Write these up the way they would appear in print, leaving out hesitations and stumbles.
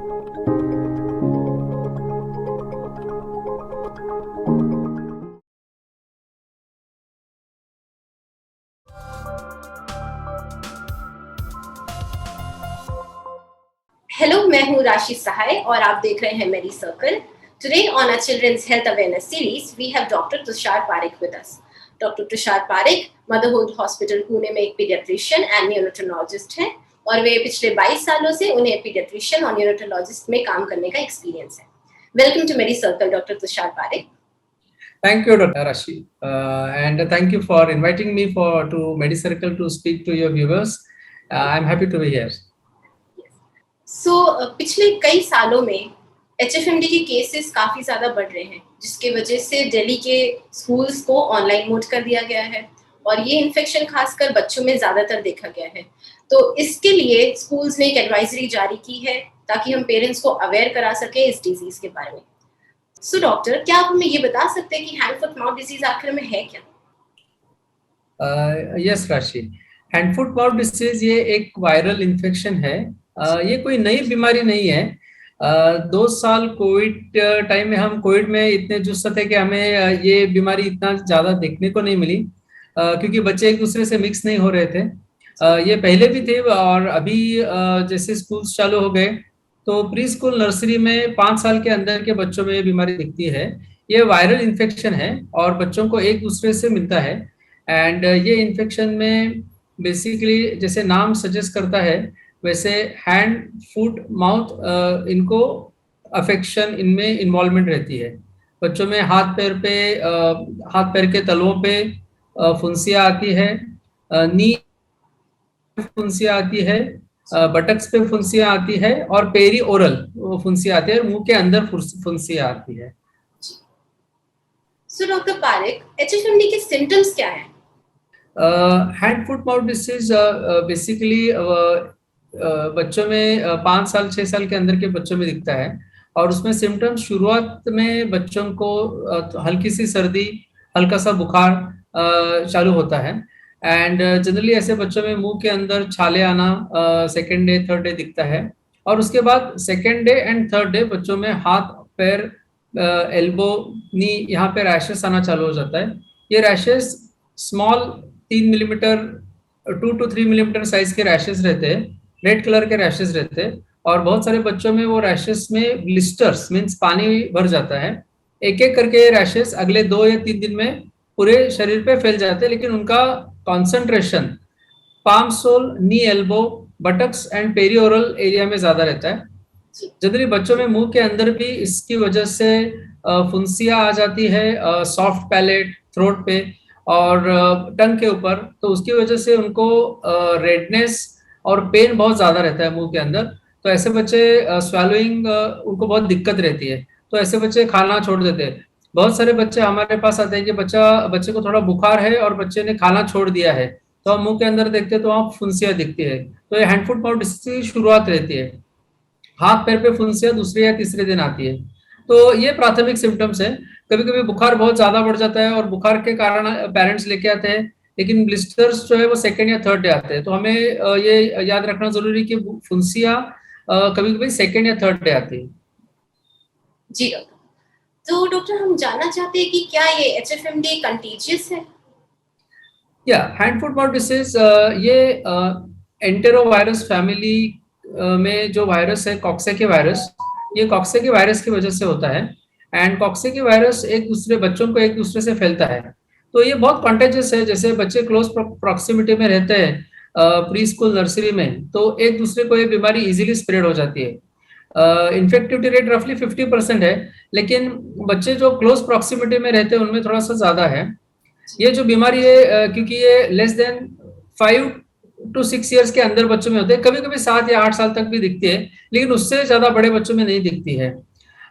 Hello, मैं हूँ राशि सहाय और आप देख रहे हैं मेडिसर्कल। Today on our Children's Health Awareness series, we have Dr. Tushar Parikh with us. Dr. Tushar Parikh, Motherhood Hospital Pune में एक पीडियाट्रिशियन एंड न्यूरोटोलॉजिस्ट हैं और वे पिछले 22 सालों से उन्हें पीडियाट्रिशियन और न्यूरोटोलॉजिस्ट में काम करने का एक्सपीरियंस है। Welcome to Medicircle, doctor Tushar Pareek. Thank you, Dr. Rashi, and thank you for inviting me to Medicircle to speak to your viewers. I'm happy to be here. पिछले कई सालों में HFMD के केसेस काफी ज्यादा बढ़ रहे हैं, जिसके वजह से दिल्ली के स्कूल्स को ऑनलाइन मोड कर दिया गया है और ये इन्फेक्शन खासकर बच्चों में ज्यादातर देखा गया है। तो इसके लिए स्कूल्स ने एक एडवाइजरी जारी की है ताकि हम पेरेंट्स को अवेयर करा सके इस डिजीज के बारे में। डॉक्टर, क्या आप हमें ये बता सकते हैं कि हैंड फुट माउथ डिजीज आखिर में है क्या? यस राशि, हैंड फुट माउथ डिसीज ये एक वायरल इन्फेक्शन है। ये कोई नई बीमारी नहीं है। 2 साल कोविड टाइम में हम कोविड में इतने जुस्त थे कि हमें ये बीमारी इतना ज्यादा देखने को नहीं मिली, क्योंकि बच्चे एक दूसरे से मिक्स नहीं हो रहे थे। ये पहले भी थे और अभी जैसे स्कूल्स चालू हो गए तो प्री स्कूल नर्सरी में 5 साल के अंदर के बच्चों में ये बीमारी दिखती है। ये वायरल इन्फेक्शन है और बच्चों को एक दूसरे से मिलता है। एंड ये इन्फेक्शन में बेसिकली जैसे नाम सजेस्ट करता है वैसे हैंड फुट माउथ इनको अफेक्शन इनमें इन्वॉल्वमेंट रहती है। बच्चों में हाथ पैर के तलवों पे फुंसियाँ आती है, नी फुंसियाँ आती है, बटक्स पे फुंसियाँ आती है और पेरी ओरल फुंसियाँ आती है, मुंह के अंदर फुंसियाँ आती है। डॉक्टर पारिक, HFMD के सिम्टम्स क्या हैं? Hand foot mouth disease basically बच्चों में 5 साल 6 साल के अंदर के बच्चों में दिखता है और उसमें सिम्टम्स शुरुआत में बच्चों को हल्की सी सर्दी, हल्का सा बुखार चालू होता है। एंड जनरली ऐसे बच्चों में मुंह के अंदर छाले आना सेकेंड डे थर्ड डे दिखता है और उसके बाद second day and third day बच्चों में हाथ पैर एल्बो नी यहाँ पे रैशेस आना चालू हो जाता है। ये rashes small 3 millimetre 2 to 3 millimetre size के रैशेस रहते हैं, रेड कलर के रैशेस रहते हैं और बहुत सारे बच्चों में वो रैशेस में ब्लिस्टर्स मीन्स पानी भर जाता है। एक एक करके रैशेस अगले 2 या 3 दिन में पूरे शरीर पे फैल जाते हैं, लेकिन उनका concentration palm sole, knee elbow, buttocks and perioral area में ज्यादा रहता है। जनरली बच्चों में मुंह के अंदर भी इसकी वजह से फुंसियाँ आ जाती है, सॉफ्ट पैलेट थ्रोट पे और टंग के ऊपर, तो उसकी वजह से उनको रेडनेस और पेन बहुत ज्यादा रहता है मुंह के अंदर। तो ऐसे बच्चे स्वेलोइंग उनको बहुत दिक्कत रहती है, तो ऐसे बच्चे खाना छोड़ देते हैं। बहुत सारे बच्चे हमारे पास आते हैं कि बच्चे को थोड़ा बुखार है और बच्चे ने खाना छोड़ दिया है, तो हम मुंह के अंदर देखते हैं तो वहाँ फुंसियाँ दिखती है। तो ये हैंड फुट माउथ डिसीज की शुरुआत रहती है। हाथ पैर पे फुंसियाँ दूसरे या तीसरे दिन आती है। तो ये प्राथमिक सिम्टम्स है। कभी कभी बुखार बहुत ज्यादा बढ़ जाता है और बुखार के कारण पेरेंट्स लेके आते हैं, लेकिन ब्लिस्टर्स जो है वो सेकेंड या थर्ड डे आते हैं। तो हमें ये याद रखना जरूरी कि फुंसियाँ कभी कभी सेकेंड या थर्ड डे आती है। जी डॉक्टर, तो डॉक्टर हम जानना चाहते हैं कि क्या ये HFMD कंटेजियस है? या हैंड फुट माउथ डिसीज ये एंटेरोवायरस फैमिली में जो वायरस है कॉक्सेकी वायरस, ये कॉक्सेकी वायरस की वजह से होता है। एंड कॉक्सेकी वायरस बच्चों को एक दूसरे से फैलता है। तो ये बहुत कंटेजियस है। जैसे बच्चे क्लोज प्रॉक्सिमिटी में रहते हैं प्री स्कूल नर्सरी में, तो एक दूसरे को ये बीमारी इजीली स्प्रेड हो जाती है। इन्फेक्टिविटी रेट रफली 50% है, लेकिन बच्चे जो क्लोज प्रॉक्सिमिटी में रहते हैं उनमें थोड़ा सा ज्यादा है। ये जो बीमारी है क्योंकि ये लेस देन 5 to 6 ईयर्स के अंदर बच्चों में होते हैं, कभी कभी 7 या 8 साल तक भी दिखती है, लेकिन उससे ज्यादा बड़े बच्चों में नहीं दिखती है।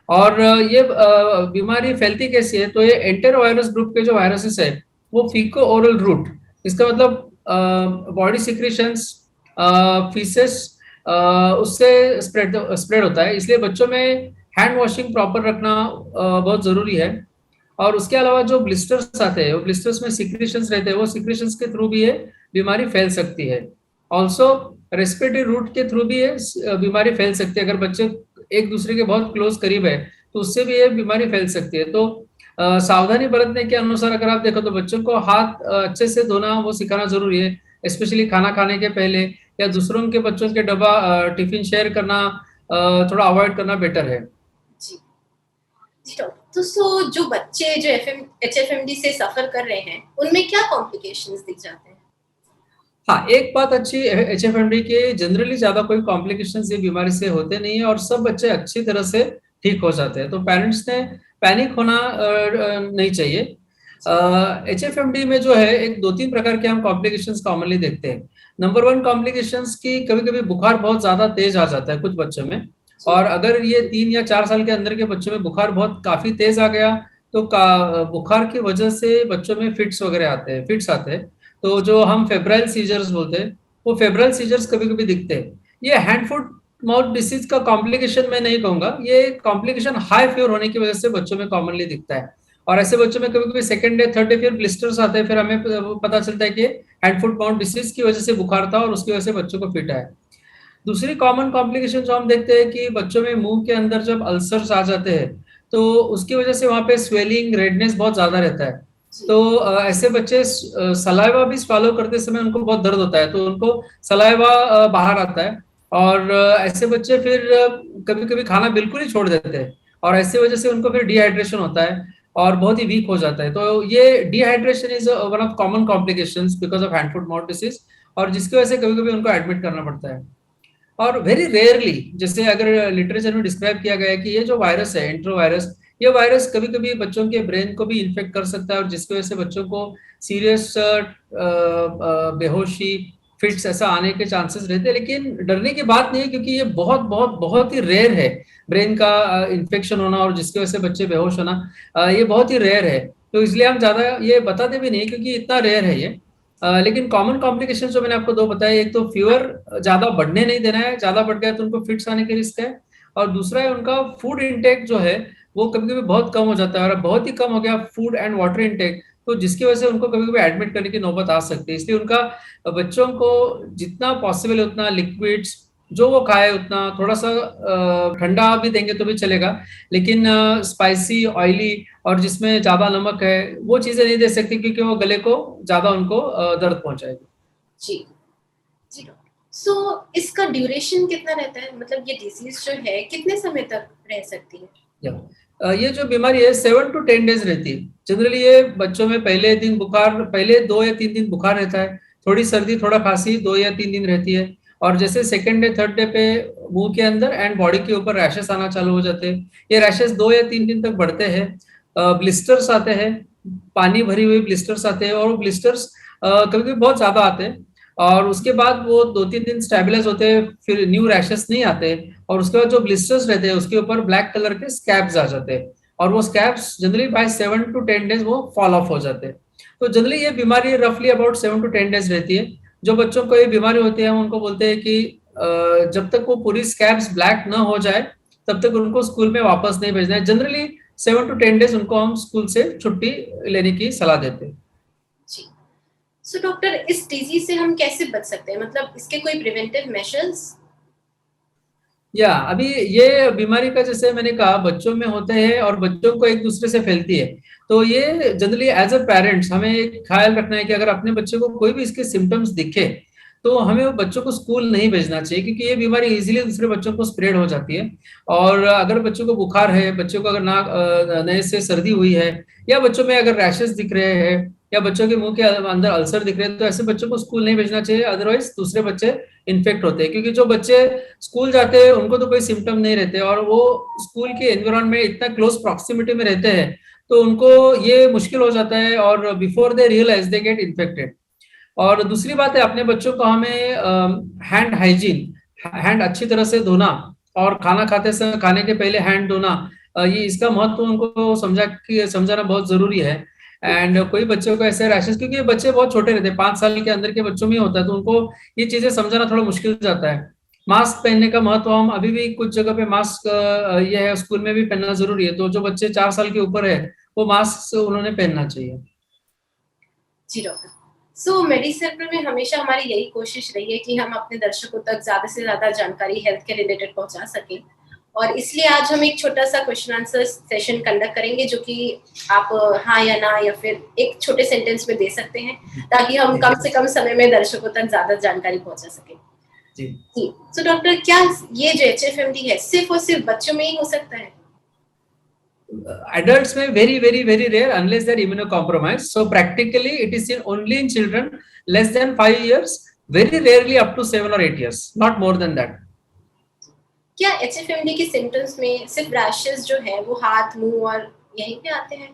और ये बीमारी फैलती कैसी है? तो ये एंटेरोवायरस ग्रुप के जो वायरसेस है वो फीको ओरल रूट, इसका मतलब बॉडी सिक्रीशंस, फीसेस उससे स्प्रेड होता है। इसलिए बच्चों में हैंड वॉशिंग प्रॉपर रखना बहुत जरूरी है। और उसके अलावा जो ब्लिस्टर्स आते हैं, वो ब्लिस्टर्स में सिक्रीशंस रहते हैं, वो सिक्रीशंस के थ्रू भी ये बीमारी फैल सकती है। ऑल्सो रेस्पिरेटरी रूट के थ्रू भी ये बीमारी फैल सकती है। अगर बच्चे एक दूसरे के बहुत क्लोज करीब है, तो उससे भी ये बीमारी फैल सकती है। तो सावधानी बरतने के अनुसार अगर आप देखो तो बच्चों को हाथ अच्छे से धोना वो सिखाना जरूरी है, स्पेशली खाना खाने के पहले, या दूसरों के बच्चों के डब्बा टिफिन शेयर करना थोड़ा अवॉइड करना बेटर है। जी जी डॉक्टर, तो जो बच्चे जो एचएफएमडी से सफर कर रहे हैं उनमें क्या कॉम्प्लिकेशंस दिख जाते हैं? हाँ, एक बात अच्छी HFMD के जनरली ज्यादा कोई कॉम्प्लिकेशंस ये बीमारी से होते नहीं है और सब बच्चे अच्छी तरह से ठीक हो जाते हैं, तो पेरेंट्स ने पैनिक होना नहीं चाहिए। HFMD में जो है एक दो तीन प्रकार के हम कॉम्प्लिकेशंस कॉमनली देखते हैं। नंबर वन कॉम्प्लिकेशंस की कभी कभी बुखार बहुत ज्यादा तेज आ जाता है कुछ बच्चों में, जी और अगर ये 3 या 4 साल के अंदर के बच्चों में बुखार बहुत काफी तेज आ गया तो बुखार की वजह से बच्चों में फिट्स वगैरह आते हैं, फिट्स आते हैं। तो जो हम फेब्राइल सीजर्स बोलते हैं, वो फेब्राइल सीजर्स कभी कभी दिखते हैं। ये हैंड फुट माउथ डिसीज का कॉम्प्लिकेशन मैं नहीं कहूंगा, ये कॉम्प्लिकेशन हाई फीवर होने की वजह से बच्चों में कॉमनली दिखता है। और ऐसे बच्चों में कभी कभी सेकंड डे थर्ड डे फिर ब्लिस्टर्स आते हैं, फिर हमें पता चलता है कि हैंड फुट माउथ डिसीज की वजह से बुखार था और उसकी वजह से बच्चों को फिट है। दूसरी कॉमन कॉम्प्लिकेशन जो हम देखते हैं कि बच्चों में मुंह के अंदर जब अल्सर्स आ जाते हैं तो उसकी वजह से वहां पे स्वेलिंग रेडनेस बहुत ज्यादा रहता है। जी तो ऐसे बच्चे सलाइवा भी swallow करते समय उनको बहुत दर्द होता है, तो उनको सलाइवा बाहर आता है। और ऐसे बच्चे फिर कभी कभी खाना बिल्कुल ही छोड़ देते हैं, और ऐसे वजह से उनको फिर डिहाइड्रेशन होता है और बहुत ही वीक हो जाता है। तो ये dehydration is one of common complications because of hand foot mouth disease, और जिसकी वजह से कभी कभी उनको एडमिट करना पड़ता है। और वेरी रेयरली, जैसे अगर लिटरेचर में डिस्क्राइब किया गया है कि ये जो वायरस है एंट्रोवायरस, ये वायरस कभी कभी बच्चों के ब्रेन को भी इन्फेक्ट कर सकता है, और जिसकी वजह से बच्चों को सीरियस बेहोशी फिट्स ऐसा आने के चांसेस रहते हैं। लेकिन डरने की बात नहीं है, क्योंकि ये बहुत बहुत बहुत ही रेयर है ब्रेन का इन्फेक्शन होना और जिसकी वजह से बच्चे बेहोश होना, ये बहुत ही रेयर है। तो इसलिए हम ज्यादा ये बताते भी नहीं क्योंकि इतना रेयर है ये। लेकिन कॉमन कॉम्प्लिकेशन जो मैंने आपको दो बताए, एक तो फीवर ज्यादा बढ़ने नहीं देना है, ज्यादा बढ़ गया तो उनको फिट्स आने के रिस्क है। और दूसरा है उनका फूड इंटेक जो है वो कभी कभी बहुत कम हो जाता है, और बहुत ही कम हो गया फूड एंड वाटर इंटेक, तो जिसकी वजह से उनको कभी कभी एडमिट करने की नौबत आ सकती है। इसलिए उनका बच्चों को जितना पॉसिबल है उतना लिक्विड्स जो वो खाए, उतना थोड़ा सा ठंडा भी देंगे तो भी चलेगा, लेकिन स्पाइसी ऑयली और जिसमें ज्यादा नमक है वो चीजें नहीं दे सकती, क्योंकि वो गले को ज्यादा उनको दर्द पहुंचाएगी। जी जी डॉक्टर, इसका ड्यूरेशन कितना रहता है, मतलब ये डिजीज जो है कितने समय तक रह सकती है? ये जो बीमारी है 7 to 10 डेज रहती है जनरली। ये बच्चों में पहले दिन बुखार, पहले 2 या 3 दिन बुखार रहता है, थोड़ी सर्दी थोड़ा खांसी 2 या 3 दिन रहती है, और जैसे सेकेंड डे थर्ड डे पे मुंह के अंदर एंड बॉडी के ऊपर रैशेस आना चालू हो जाते हैं। ये रैशेस 2 या 3 दिन तक बढ़ते हैं। ब्लिस्टर्स आते हैं, पानी भरी हुई ब्लिस्टर्स आते हैं, और वो ब्लिस्टर्स कभी कभी बहुत ज्यादा आते हैं, और उसके बाद वो 2-3 दिन स्टेबलाइज होते हैं, फिर न्यू रैशेस नहीं आते, और उसके बाद जो ब्लिस्टर्स रहते हैं उसके ऊपर ब्लैक कलर के स्कैब्स आ जाते हैं, और वो scabs generally by 7 to 10 days वो फॉल ऑफ हो जाते हैं। तो जनरली ये बीमारी रफली अबाउट 7 to 10 डेज रहती है। जो बच्चों को ये बीमारी होती है हम उनको बोलते हैं कि जब तक वो पूरी स्कैब्स ब्लैक ना हो जाए तब तक उनको स्कूल में वापस नहीं भेजना है। जनरली 7 to 10 डेज उनको हम स्कूल से छुट्टी लेने की सलाह देते हैं। जी, डॉक्टर, इस डिजीज से हम कैसे बच सकते हैं, मतलब इसके कोई प्रिवेंटिव मेजर्स? या अभी ये बीमारी का जैसे मैंने कहा बच्चों में होते हैं और बच्चों को एक दूसरे से फैलती है, तो ये जनरली एज अ पेरेंट्स हमें एक ख्याल रखना है कि अगर अपने बच्चे को कोई भी इसके सिम्टम्स दिखे तो हमें वो बच्चों को स्कूल नहीं भेजना चाहिए, क्योंकि ये बीमारी इजीली दूसरे बच्चों को स्प्रेड हो जाती है। और अगर बच्चों को बुखार है, बच्चों को अगर नाक नए से सर्दी हुई है, या बच्चों में अगर रैशेस दिख रहे हैं, या बच्चों के मुंह के अंदर अल्सर दिख रहे हैं, तो ऐसे बच्चों को स्कूल नहीं भेजना चाहिए, अदरवाइज दूसरे बच्चे इन्फेक्ट होते हैं। क्योंकि जो बच्चे स्कूल जाते हैं उनको तो कोई सिम्टम नहीं रहते, और वो स्कूल के एनवायरमेंट में इतना क्लोज प्रॉक्सिमिटी में रहते हैं तो उनको ये मुश्किल हो जाता है, और before they realise they get infected. और दूसरी बात है अपने बच्चों को हमें हैंड हाइजीन, हैंड अच्छी तरह से धोना, और खाना खाते समय खाने के पहले हैंड धोना, ये इसका महत्व उनको समझाना बहुत जरूरी है। एंड कोई बच्चों को ऐसे रैशेस, क्योंकि ये बच्चे बहुत छोटे रहते हैं, 5 साल के अंदर के बच्चों में होता है, तो उनको ये चीजें समझाना थोड़ा मुश्किल जाता है। मास्क पहनने का महत्व हम अभी भी कुछ जगह पे मास्क ये है स्कूल में भी पहनना जरूरी है, तो जो बच्चे 4 साल के ऊपर है वो मास्क उन्होंने पहनना चाहिए। जी डॉक्टर, मेडिसर्कल में हमेशा हमारी यही कोशिश रही है कि हम अपने दर्शकों तक ज्यादा से ज्यादा जानकारी हेल्थ के रिलेटेड पहुंचा सकें, और इसलिए आज हम एक छोटा सा क्वेश्चन आंसर सेशन कंडक्ट करेंगे, जो कि आप हाँ या ना या फिर एक छोटे सेंटेंस में दे सकते हैं, ताकि हम कम से कम समय में दर्शकों तक ज्यादा जानकारी पहुंचा सके। जी। तो डॉक्टर, क्या ये जो HFMD है सिर्फ और सिर्फ बच्चों में ही हो सकता है? Adults में very rare unless they're immunocompromised. So practically it is seen only in children less than 5 years, very rarely up to 7 or 8 years, not more than that. क्या HFMD के सिम्टम्स में सिर्फ रैशेस जो है वो हाथ, मुंह और यहीं पे आते हैं?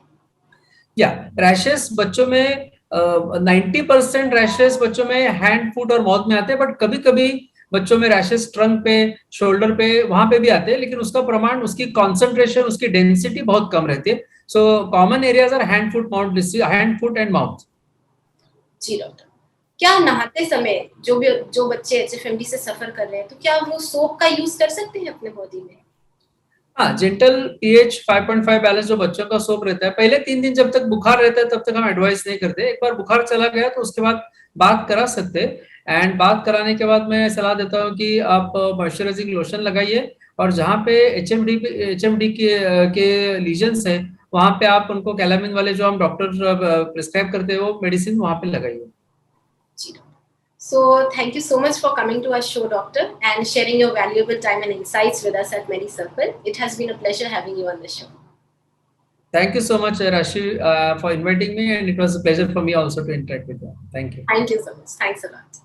या रैशेस बच्चों में 90% रैशेस बच्चों में हैंड, फुट और माउथ में आते हैं, बट कभी कभी बच्चों में रैशेस ट्रंक पे, शोल्डर पे, वहां पे भी आते हैं, लेकिन उसका प्रमाण, उसकी कॉन्सेंट्रेशन, उसकी डेंसिटी बहुत कम रहती है। So common areas are hand, foot, mouth, hand, foot and mouth. जी डॉक्टर, क्या नहाते समय जो बच्चे HFMD से सफर कर रहे हैं, तो क्या वो सोप का यूज कर सकते हैं अपने बॉडी में? हाँ, जेंटल pH 5.5 बैलेंस जो बच्चों का सोप रहता है, पहले 3 दिन जब तक बुखार रहता है तब तक हम एडवाइस नहीं करते। एक बार बुखार चला गया तो उसके बाद बात करा सकते। एंड बात कराने के बाद मैं सलाह देता हूँ कि आप मॉइस्चराइजिंग लोशन लगाइए, और जहाँ पे HMD के लीजन्स है वहां पे आप उनको कैलामिन वाले जो हम डॉक्टर प्रिस्क्राइब करते हैं वो मेडिसिन वहां पे लगाइए। So thank you so much for coming to our show, doctor, and sharing your valuable time and insights with us at Medicircle. It has been a pleasure having you on the show. Thank you so much, Rashi, for inviting me, and it was a pleasure for me also to interact with you. Thank you. Thank you so much. Thanks a lot.